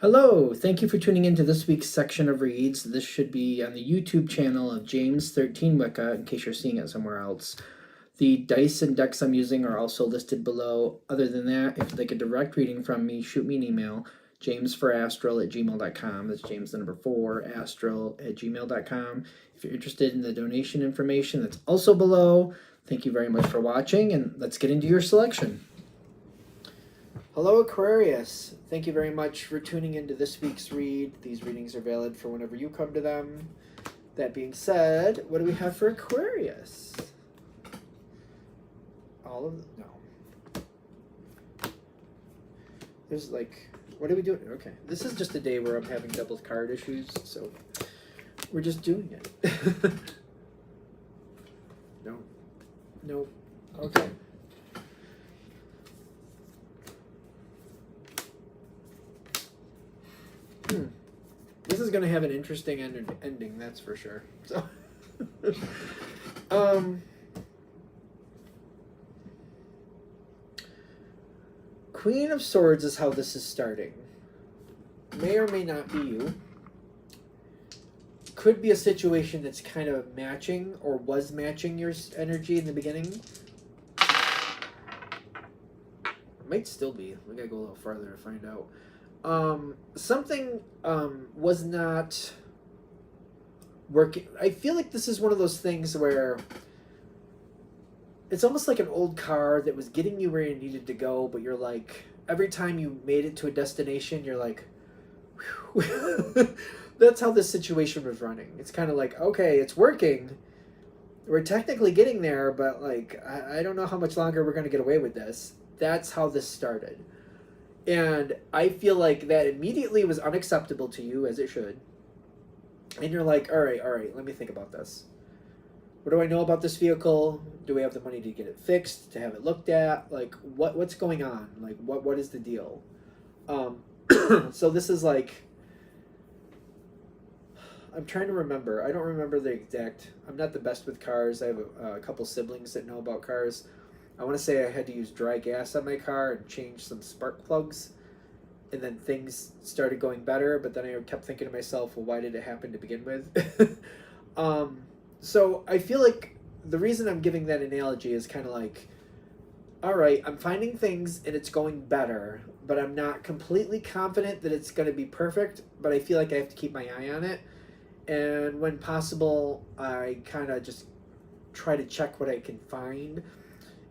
Hello, thank you for tuning in to this week's section of reads. This should be on the YouTube channel of James13 Wicca, in case you're seeing it somewhere else. The dice and decks I'm using are also listed below. Other than that, if you'd like a direct reading from me, shoot me an email, jamesforastral@gmail.com. That's James the number 4, astral@gmail.com. If you're interested in the donation information, that's also below. Thank you very much for watching, and let's get into your selection. Hello, Aquarius. Thank you very much for tuning into this week's read. These readings are valid for whenever you come to them. That being said, what do we have for Aquarius? All of them? No. There's like, what are we doing? Okay, this is just a day where I'm having double card issues, so we're just doing it. No. No. Okay. This is going to have an interesting ending, that's for sure. So, Queen of Swords is how this is starting. May or may not be you. Could be a situation that's kind of matching or was matching your energy in the beginning. Might still be. We gotta go a little farther to find out. Something was not working. I feel like this is one of those things where it's almost like an old car that was getting you where you needed to go, but you're like, every time you made it to a destination, you're like, whew. That's how this situation was running. It's kind of like, okay, it's working. We're technically getting there, but like, I don't know how much longer we're going to get away with this. That's how this started. And I feel like that immediately was unacceptable to you, as it should. And you're like, all right, let me think about this. What do I know about this vehicle? Do we have the money to get it fixed, to have it looked at? Like, what's going on? Like, what is the deal? So this is like, I'm trying to remember. I don't remember the exact, I'm not the best with cars. I have a couple siblings that know about cars. I want to say I had to use dry gas on my car and change some spark plugs, and then things started going better, but then I kept thinking to myself, well, why did it happen to begin with? So I feel like the reason I'm giving that analogy is kind of like, all right, I'm finding things and it's going better, but I'm not completely confident that it's going to be perfect, but I feel like I have to keep my eye on it. And when possible, I kind of just try to check what I can find.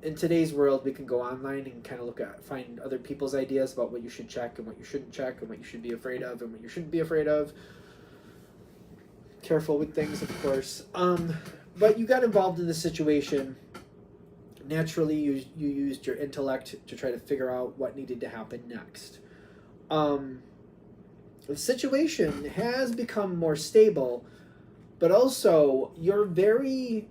In today's world, we can go online and kind of find other people's ideas about what you should check and what you shouldn't check and what you should be afraid of and what you shouldn't be afraid of. Careful with things, of course. But you got involved in this situation. Naturally, you used your intellect to try to figure out what needed to happen next. The situation has become more stable, but also you're very...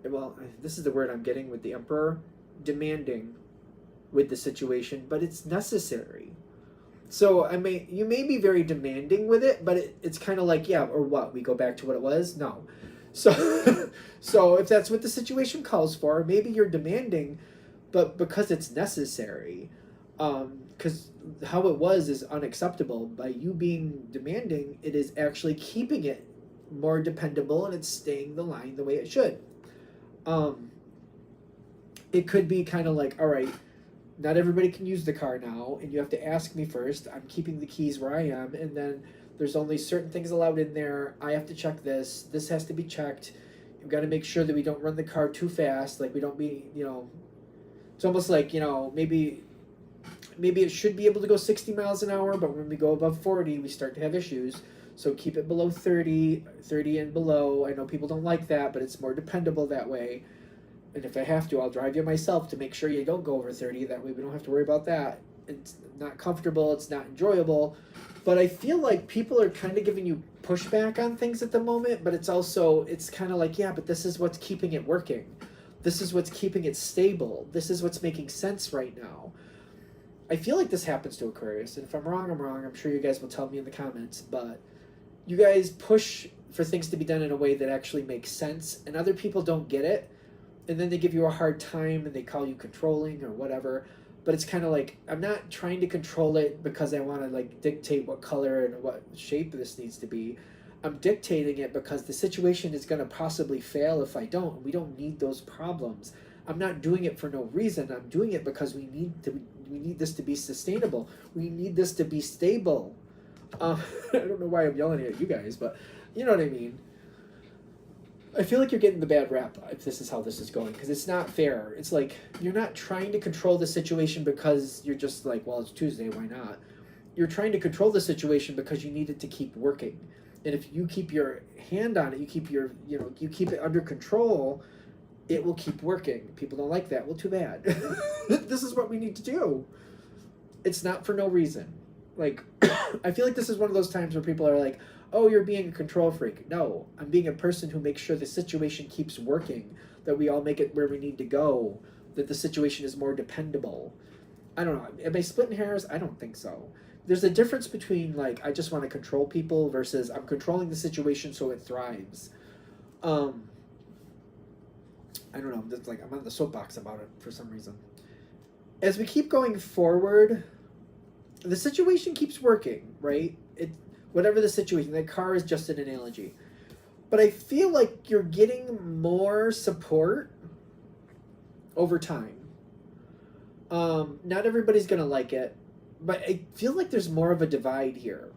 well, this is the word I'm getting with the Emperor, demanding with the situation, but it's necessary. So you may be very demanding with it, but it's kind of like, yeah, or what? We go back to what it was? No. So, so if that's what the situation calls for, maybe you're demanding, but because it's necessary, because how it was is unacceptable. By you being demanding, it is actually keeping it more dependable, and it's staying the line the way it should. It could be kind of like, all right, not everybody can use the car now, and you have to ask me first. I'm keeping the keys where I am, and then there's only certain things allowed in there. I have to check this. This has to be checked. You've got to make sure that we don't run the car too fast. Like, we don't be, it's almost like, maybe it should be able to go 60 miles an hour, but when we go above 40, we start to have issues. So keep it below 30 and below. I know people don't like that, but it's more dependable that way. And if I have to, I'll drive you myself to make sure you don't go over 30. That way we don't have to worry about that. It's not comfortable. It's not enjoyable. But I feel like people are kind of giving you pushback on things at the moment, but it's kind of like, yeah, but this is what's keeping it working. This is what's keeping it stable. This is what's making sense right now. I feel like this happens to Aquarius, and if I'm wrong, I'm wrong. I'm sure you guys will tell me in the comments, but you guys push for things to be done in a way that actually makes sense, and other people don't get it, and then they give you a hard time, and they call you controlling or whatever. but it's kind of like I'm not trying to control it because I want to like dictate what color and what shape this needs to be. I'm dictating it because the situation is going to possibly fail if I don't. We don't need those problems. I'm not doing it for no reason. I'm doing it because we need this to be sustainable. We need this to be stable. I don't know why I'm yelling at you guys, but you know what I mean. I feel like you're getting the bad rap if this is how this is going, because it's not fair. It's like you're not trying to control the situation because you're just like, well, it's Tuesday, why not? You're trying to control the situation because you need it to keep working. And if you keep your hand on it, you keep it under control, it will keep working. People don't like that. Well, too bad. This is what we need to do. It's not for no reason. Like, I feel like this is one of those times where people are like, oh, you're being a control freak. No, I'm being a person who makes sure the situation keeps working, that we all make it where we need to go, that the situation is more dependable. I don't know. Am I splitting hairs? I don't think so. There's a difference between, like, I just want to control people versus I'm controlling the situation so it thrives. I don't know. It's like I'm on the soapbox about it for some reason. As we keep going forward, the situation keeps working, right? Whatever the situation, that car is just an analogy. But I feel like you're getting more support over time. Not everybody's going to like it, but I feel like there's more of a divide here.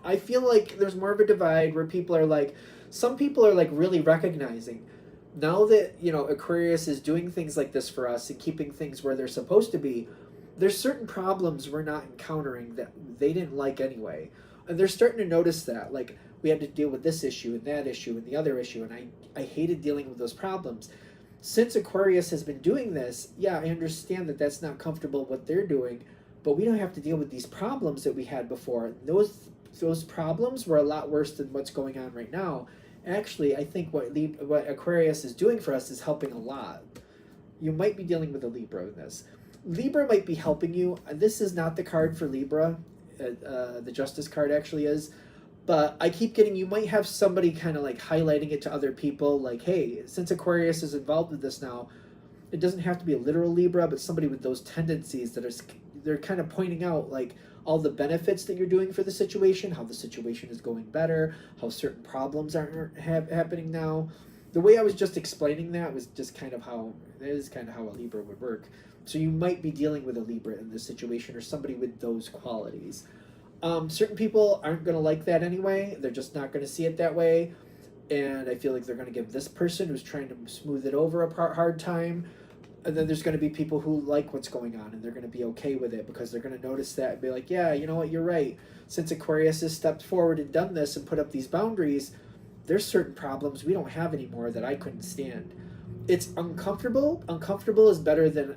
I feel like there's more of a divide where people are like, some people are like really recognizing, now that, you know, Aquarius is doing things like this for us and keeping things where they're supposed to be, there's certain problems we're not encountering that they didn't like anyway. And they're starting to notice that. Like, we had to deal with this issue and that issue and the other issue, and I hated dealing with those problems. Since Aquarius has been doing this, yeah, I understand that that's not comfortable what they're doing, but we don't have to deal with these problems that we had before. Those problems were a lot worse than what's going on right now. Actually, I think what Aquarius is doing for us is helping a lot. You might be dealing with a Libra in this. Libra might be helping you. This is not the card for Libra. The Justice card actually is. But I keep getting, you might have somebody kind of like highlighting it to other people. Like, hey, since Aquarius is involved with this now, it doesn't have to be a literal Libra, but somebody with those tendencies they're kind of pointing out like all the benefits that you're doing for the situation, how the situation is going better, how certain problems aren't happening now. The way I was just explaining that was just kind of how a Libra would work. So you might be dealing with a Libra in this situation or somebody with those qualities. Certain people aren't going to like that anyway. They're just not going to see it that way. And I feel like they're going to give this person who's trying to smooth it over a hard time. And then there's going to be people who like what's going on and they're going to be okay with it because they're going to notice that and be like, yeah, you know what, you're right. Since Aquarius has stepped forward and done this and put up these boundaries, there's certain problems we don't have anymore that I couldn't stand. It's uncomfortable. Uncomfortable is better than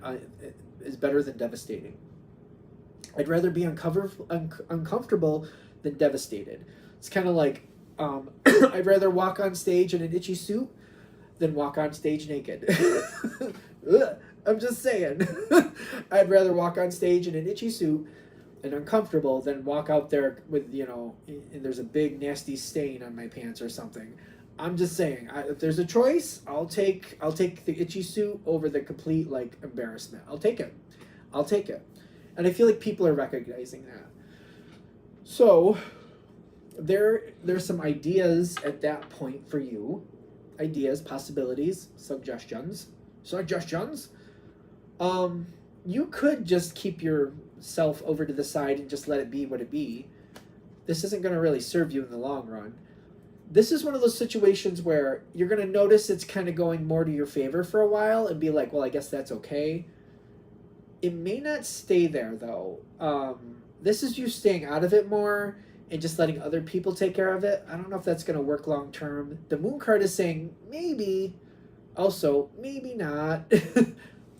devastating. I'd rather be uncomfortable than devastated. It's kind of like I'd rather walk on stage in an itchy suit than walk on stage naked. I'm just saying. I'd rather walk on stage in an itchy suit and uncomfortable than walk out there with, you know, and there's a big nasty stain on my pants or something. I'm just saying, if there's a choice, I'll take the itchy suit over the complete like embarrassment. I'll take it. And I feel like people are recognizing that. So there's some ideas at that point for you. Ideas, possibilities, suggestions. You could just keep yourself over to the side and just let it be what it be. This isn't going to really serve you in the long run. This is one of those situations where you're going to notice it's kind of going more to your favor for a while and be like, well, I guess that's okay. It may not stay there, though. This is you staying out of it more and just letting other people take care of it. I don't know if that's going to work long term. The Moon card is saying maybe. Also, maybe not.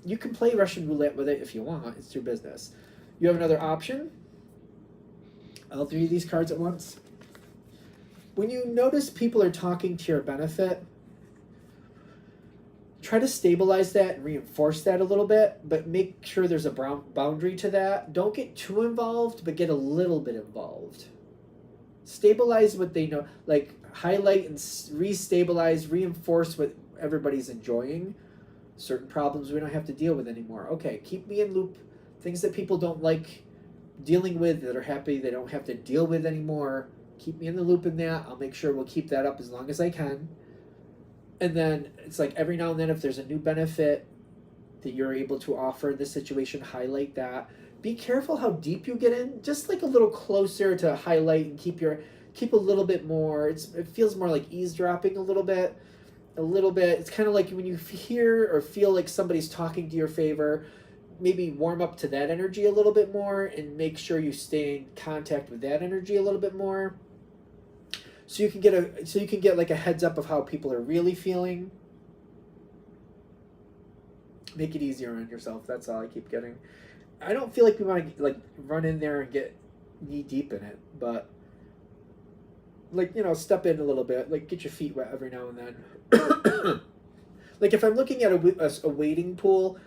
You can play Russian roulette with it if you want. It's your business. You have another option. All three of these cards at once. When you notice people are talking to your benefit, try to stabilize that and reinforce that a little bit, but make sure there's a boundary to that. Don't get too involved, but get a little bit involved. Stabilize what they know, like highlight and restabilize, reinforce what everybody's enjoying, Certain problems we don't have to deal with anymore. Okay, keep me in loop. Things that people don't like dealing with, that are happy they don't have to deal with anymore, keep me in the loop in that. I'll make sure we'll keep that up as long as I can. And then it's like every now and then, if there's a new benefit that you're able to offer in this situation, highlight that. Be careful how deep you get in, just like a little closer to highlight and keep a little bit more. It feels more like eavesdropping a little bit. It's kind of like when you hear or feel like somebody's talking to your favor, maybe warm up to that energy a little bit more and make sure you stay in contact with that energy a little bit more. So you can get like a heads up of how people are really feeling. Make it easier on yourself. That's all I keep getting. I don't feel like we want to like run in there and get knee deep in it, but like, step in a little bit, like get your feet wet every now and then. Like if I'm looking at a wading pool,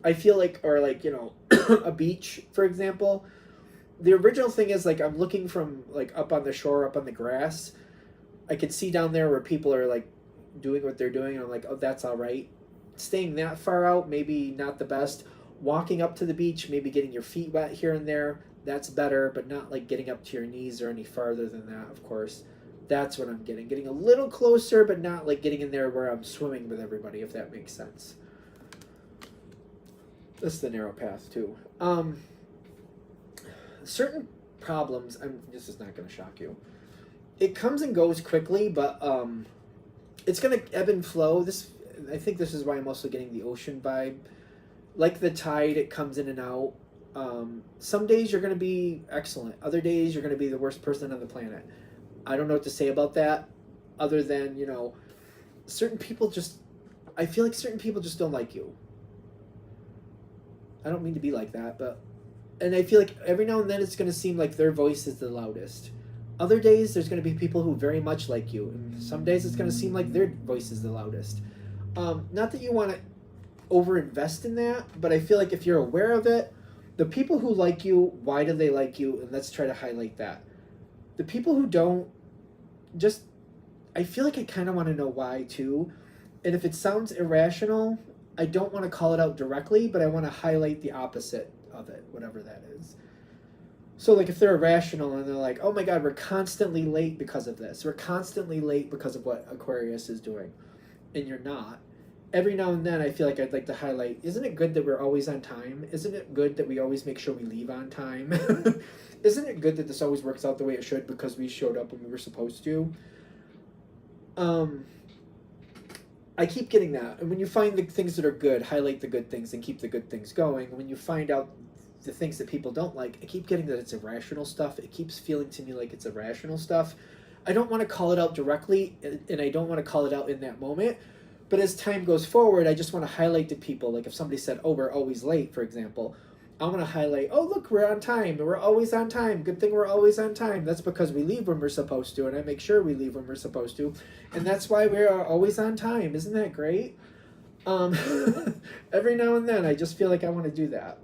I feel like, or like, a beach, for example, the original thing is like I'm looking from like up on the shore, up on the grass. I can see down there where people are like doing what they're doing, and I'm like, oh, that's all right. Staying that far out, maybe not the best. Walking up to the beach, maybe getting your feet wet here and there, that's better, but not like getting up to your knees or any farther than that, of course. That's what I'm getting. Getting a little closer, but not like getting in there where I'm swimming with everybody, if that makes sense. This is the narrow path, too. Certain problems, this is not going to shock you. It comes and goes quickly, but it's going to ebb and flow. I think this is why I'm also getting the ocean vibe. Like the tide, it comes in and out. Some days you're going to be excellent. Other days you're going to be the worst person on the planet. I don't know what to say about that, other than, certain people I feel like certain people just don't like you. I don't mean to be like that, and I feel like every now and then it's going to seem like their voice is the loudest. Other days there's going to be people who very much like you, and some days it's going to seem like their voice is the loudest. Not that you want to overinvest in that, but I feel like if you're aware of it, the people who like you, why do they like you? And let's try to highlight that. The people who don't, I feel like I kind of want to know why too. And if it sounds irrational, I don't want to call it out directly, but I want to highlight the opposite of it, whatever that is. So like if they're irrational and they're like, oh my God, we're constantly late because of this. We're constantly late because of what Aquarius is doing. And you're not. Every now and then I feel like I'd like to highlight, isn't it good that we're always on time? Isn't it good that we always make sure we leave on time? Isn't it good that this always works out the way it should because we showed up when we were supposed to? I keep getting that. And when you find the things that are good, highlight the good things and keep the good things going. When you find out the things that people don't like, I keep getting that it's irrational stuff. It keeps feeling to me like it's irrational stuff. I don't want to call it out directly, and I don't want to call it out in that moment. But as time goes forward, I just want to highlight to people, like if somebody said, oh, we're always late, for example, I want to highlight, oh, look, we're on time, and we're always on time. Good thing we're always on time. That's because we leave when we're supposed to, and I make sure we leave when we're supposed to. And that's why we are always on time. Isn't that great? Every now and then, I just feel like I want to do that.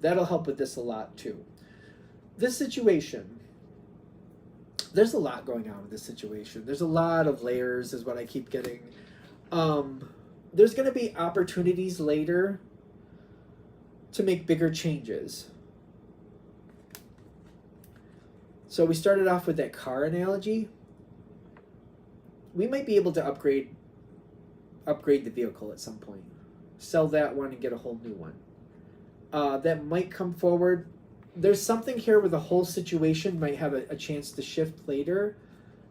That'll help with this a lot, too. This situation, there's a lot going on with this situation. There's a lot of layers, is what I keep getting. There's going to be opportunities later to make bigger changes. So we started off with that car analogy. We might be able to upgrade the vehicle at some point. Sell that one and get a whole new one. That might come forward. There's something here where the whole situation might have a chance to shift later.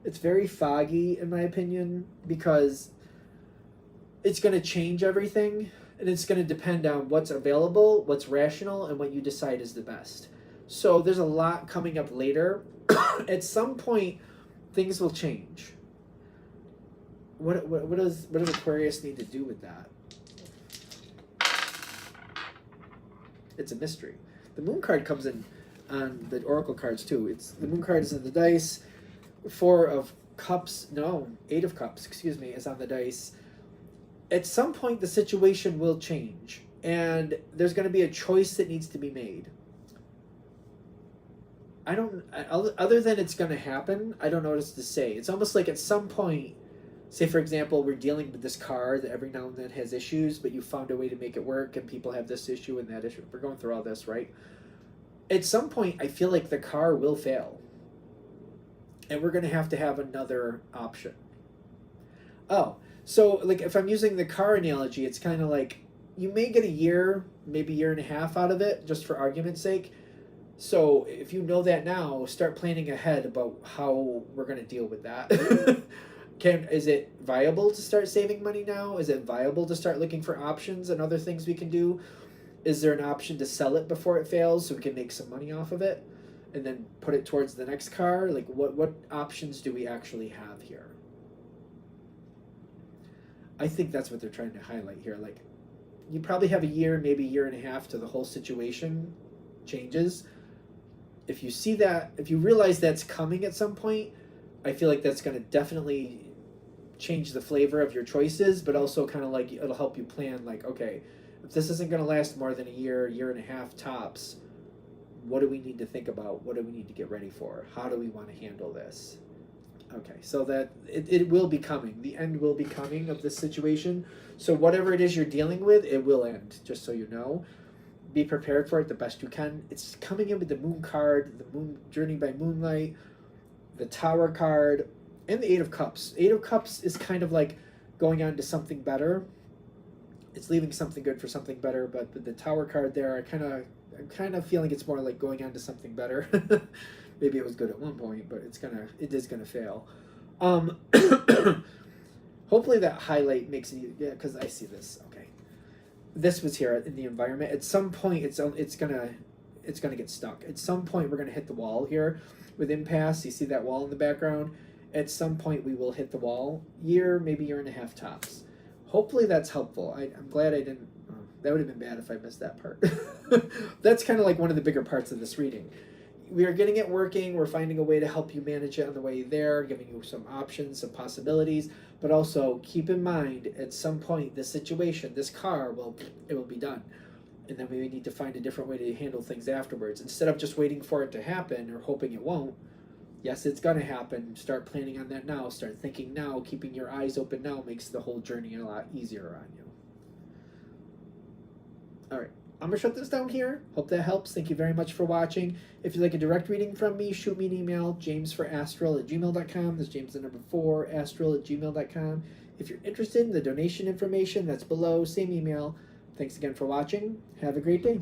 It's very foggy, in my opinion, because it's going to change everything. And it's going to depend on what's available, what's rational, and what you decide is the best. So there's a lot coming up later. At some point, things will change. What does Aquarius need to do with that? It's a mystery. The moon card comes in on the oracle cards too. The moon card is in the dice. 8 of cups is on the dice. At some point, the situation will change, and there's going to be a choice that needs to be made. Other than it's going to happen, I don't know what else to say. It's almost like at some point, say for example, we're dealing with this car that every now and then has issues, but you found a way to make it work, and people have this issue and that issue. We're going through all this, right? At some point, I feel like the car will fail, and we're going to have another option. Oh, so like if I'm using the car analogy, it's kind of like you may get a year, maybe year and a half out of it, just for argument's sake. So if you know that now, start planning ahead about how we're going to deal with that. Is it viable to start saving money now? Is it viable to start looking for options and other things we can do? Is there an option to sell it before it fails so we can make some money off of it and then put it towards the next car? Like what options do we actually have here? I think that's what they're trying to highlight here. Like, you probably have a year, maybe a year and a half to the whole situation changes. If you see that, if you realize that's coming at some point, I feel like that's going to definitely change the flavor of your choices, but also kind of like it'll help you plan, like, okay, if this isn't going to last more than a year and a half tops, what do we need to think about? What do we need to get ready for? How do we want to handle this? Okay, so that it will be coming. The end will be coming of this situation. So whatever it is you're dealing with, it will end, just so you know. Be prepared for it the best you can. It's coming in with the Moon card, the Moon Journey by Moonlight, the Tower card, and the Eight of Cups. Eight of Cups is kind of like going on to something better. It's leaving something good for something better, but with the Tower card there, I'm kind of feeling it's more like going on to something better. Maybe it was good at one point, but it is gonna fail. Hopefully that highlight makes it, yeah, because I see this. Okay, this was here in the environment. At some point, it's gonna get stuck. At some point, we're gonna hit the wall here with impasse. You see that wall in the background? At some point, we will hit the wall. Maybe year and a half tops. Hopefully that's helpful. I'm glad I didn't. That would have been bad if I missed that part. That's kind of like one of the bigger parts of this reading. We are getting it working. We're finding a way to help you manage it on the way there, giving you some options, some possibilities, but also keep in mind at some point this situation, this car, it will be done. And then we need to find a different way to handle things afterwards. Instead of just waiting for it to happen or hoping it won't, yes, it's going to happen. Start planning on that now. Start thinking now. Keeping your eyes open now makes the whole journey a lot easier on you. All right. I'm going to shut this down here. Hope that helps. Thank you very much for watching. If you'd like a direct reading from me, shoot me an email, jamesforastral@gmail.com. That's James the number 4, astral@gmail.com. If you're interested in the donation information, that's below, same email. Thanks again for watching. Have a great day.